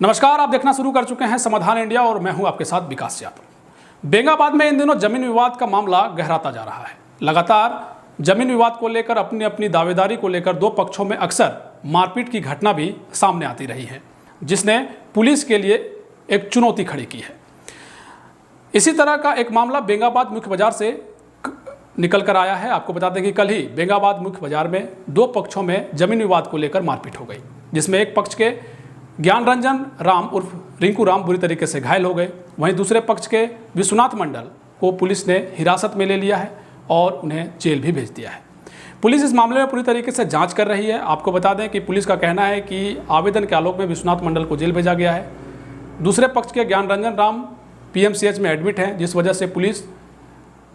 नमस्कार, आप देखना शुरू कर चुके हैं समाधान इंडिया और मैं हूं आपके साथ विकास यादव। बेंगाबाद में इन दिनों जमीन विवाद का मामला गहराता जा रहा है। लगातार जमीन विवाद को लेकर अपनी अपनी दावेदारी को लेकर दो पक्षों में अक्सर मारपीट की घटना भी सामने आती रही है, जिसने पुलिस के लिए एक चुनौती खड़ी की है। इसी तरह का एक मामला बेंगाबाद मुख्य बाजार से निकल कर आया है। आपको बता दें कि कल ही बेंगाबाद मुख्य बाजार में दो पक्षों में जमीन विवाद को लेकर मारपीट हो गई, जिसमें एक पक्ष के ज्ञान रंजन राम उर्फ रिंकू राम बुरी तरीके से घायल हो गए। वहीं दूसरे पक्ष के विश्वनाथ मंडल को पुलिस ने हिरासत में ले लिया है और उन्हें जेल भी भेज दिया है। पुलिस इस मामले में पूरी तरीके से जांच कर रही है। आपको बता दें कि पुलिस का कहना है कि आवेदन के आलोक में विश्वनाथ मंडल को जेल भेजा गया है। दूसरे पक्ष के ज्ञान रंजन राम PMCH में एडमिट हैं, जिस वजह से पुलिस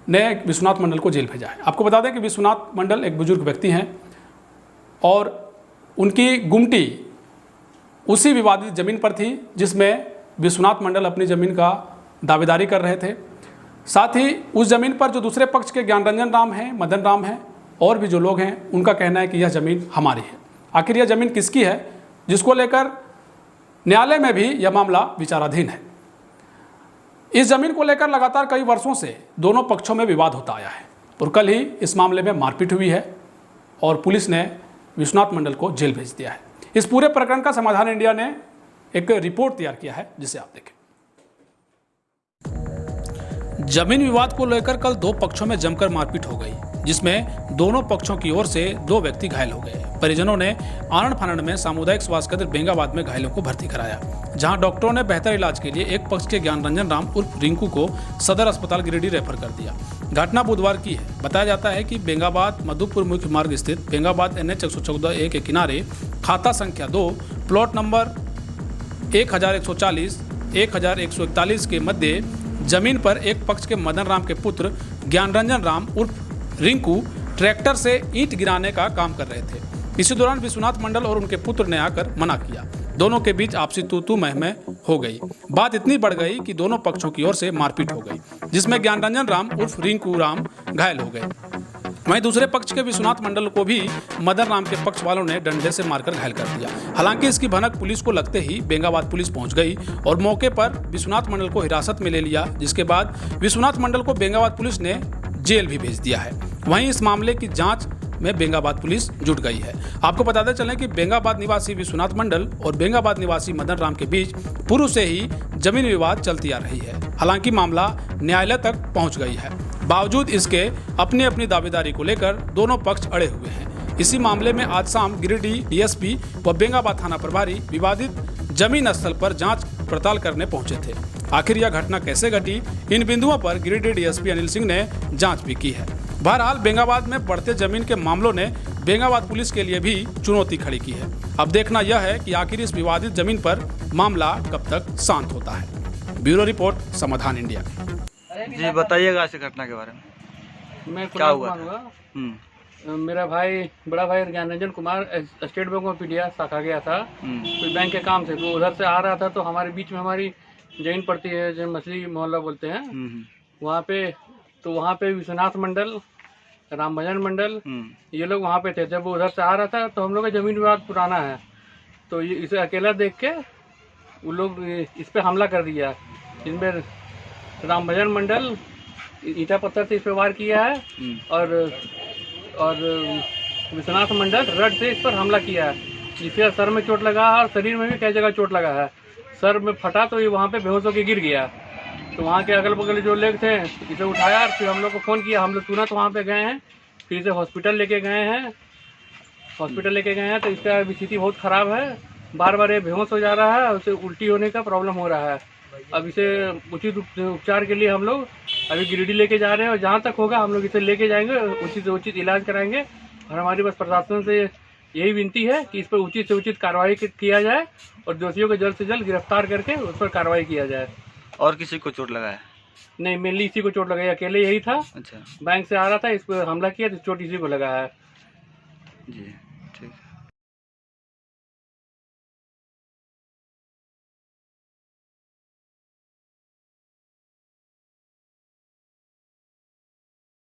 ने विश्वनाथ मंडल को जेल भेजा है। आपको बता दें कि विश्वनाथ मंडल एक बुजुर्ग व्यक्ति हैं और उनकी गुमटी उसी विवादित जमीन पर थी जिसमें विश्वनाथ मंडल अपनी ज़मीन का दावेदारी कर रहे थे। साथ ही उस ज़मीन पर जो दूसरे पक्ष के ज्ञान रंजन राम हैं, मदन राम हैं और भी जो लोग हैं, उनका कहना है कि यह ज़मीन हमारी है। आखिर यह ज़मीन किसकी है, जिसको लेकर न्यायालय में भी यह मामला विचाराधीन है। इस ज़मीन को लेकर लगातार कई वर्षों से दोनों पक्षों में विवाद होता आया है और कल ही इस मामले में मारपीट हुई है और पुलिस ने विश्वनाथ मंडल को जेल भेज दिया है। इस पूरे प्रकरण का समाधान इंडिया ने एक रिपोर्ट तैयार किया है, जिसे आप देखें। जमीन विवाद को लेकर कल दो पक्षों में जमकर मारपीट हो गई, जिसमें दोनों पक्षों की ओर से दो व्यक्ति घायल हो गए। परिजनों ने आनंद फानंद में सामुदायिक स्वास्थ्य केंद्र बेंगाबाद में घायलों को भर्ती कराया, जहां डॉक्टरों ने बेहतर इलाज के लिए एक पक्ष के ज्ञान रंजन राम उर्फ रिंकू को सदर अस्पताल गिरिडीह रेफर कर दिया। घटना बुधवार की है। बताया जाता है कि बेंगाबाद मधुपुर मुख्य मार्ग स्थित बेंगाबाद NH 114A के किनारे खाता संख्या 2 प्लॉट नंबर 1140 1141 के मध्य जमीन पर एक पक्ष के मदन राम के पुत्र ज्ञान रंजन राम उर्फ रिंकू ट्रैक्टर से ईंट गिराने का काम कर रहे थे। इसी दौरान विश्वनाथ मंडल और उनके पुत्र ने आकर मना किया। दोनों के बीच आपसी तू मैं हो गई। बात इतनी बढ़ गई कि दोनों पक्षों की ओर से मारपीट हो गई, जिसमें ज्ञान रंजन राम उर्फ रिंकू राम घायल हो गए। वहीं दूसरे पक्ष के विश्वनाथ मंडल को भी मदन राम के पक्ष वालों ने डंडे से मारकर घायल कर दिया। हालांकि इसकी भनक पुलिस को लगते ही बेंगाबाद पुलिस पहुंच गई और मौके पर विश्वनाथ मंडल को हिरासत में ले लिया, जिसके बाद विश्वनाथ मंडल को बेंगाबाद पुलिस ने जेल भी भेज दिया है। वहीं इस मामले की जांच में बेंगाबाद पुलिस जुट गई है। आपको बताते चलें कि बेंगाबाद निवासी विश्वनाथ मंडल और बेंगाबाद निवासी मदन राम के बीच पूर्व से ही जमीन विवाद चलती आ रही है। हालांकि मामला न्यायालय तक पहुंच गई है। बावजूद इसके अपनी अपनी दावेदारी को लेकर दोनों पक्ष अड़े हुए हैं। इसी मामले में आज शाम गिरिडीह DSP व बेंगाबाद थाना प्रभारी विवादित जमीन स्थल पर जांच पड़ताल करने पहुंचे थे। आखिर यह घटना कैसे घटी, इन बिंदुओं पर गिरिडीह DSP अनिल सिंह ने जांच भी की है। बहरहाल बेंगाबाद में बढ़ते जमीन के मामलों ने बेंगाबाद पुलिस के लिए भी चुनौती खड़ी की है। अब देखना यह है कि आखिर इस विवादित जमीन पर मामला कब तक शांत होता है। ब्यूरो रिपोर्ट, समाधान इंडिया। जी बताइएगा इस घटना के बारे में। मैं क्या हुआ मेरा भाई, बड़ा भाई ज्ञान Ranjan Kumar state bank of India शाखा गया था कोई बैंक के काम से, तो उधर से आ रहा था। तो हमारे बीच में हमारी जमीन पड़ती है, जो मछली मोहल्ला बोलते हैं, वहाँ पे। तो वहाँ पे विश्वनाथ मंडल, राम भजन मंडल, ये लोग वहाँ पे थे। जब वो उधर से आ रहा था तो हम लोग का जमीन विवाद पुराना है, तो इसे अकेला देख के वो लोग इस पे हमला कर दिया। इनमें राम भजन मंडल ईटा पत्थर से इस पे वार किया है और विश्वनाथ मंडल रड से इस पर हमला किया है, जिससे सर में चोट लगा है और शरीर में भी कई जगह चोट लगा है। सर में फटा तो ये वहाँ पे बेहोश होकर गिर गया। तो वहाँ के अगल बगल जो लोग थे इसे उठाया, फिर हम लोग को फ़ोन किया। हम लोग तुरंत वहाँ पे गए हैं, फिर इसे हॉस्पिटल लेके गए हैं। तो इसका स्थिति बहुत ख़राब है, बार बार ये बेहोश हो जा रहा है और उसे उल्टी होने का प्रॉब्लम हो रहा है। अब इसे उचित उपचार के लिए हम लोग अभी गिरिडीह लेके जा रहे हैं और जहाँ तक होगा हम लोग इसे लेके जाएंगे, उचित से उचित इलाज कराएंगे। और हमारी बस प्रशासन से यही विनती है कि इस पर उचित से उचित कार्रवाई किया जाए और दोषियों को जल्द से जल्द गिरफ्तार करके उस पर कार्रवाई किया जाए। और किसी को चोट लगा है? नहीं, मेनली इसी को चोट लगा है, अकेले यही था। अच्छा, बैंक से आ रहा था, इस पर हमला किया तो चोट इसी को लगा है। जी ठीक।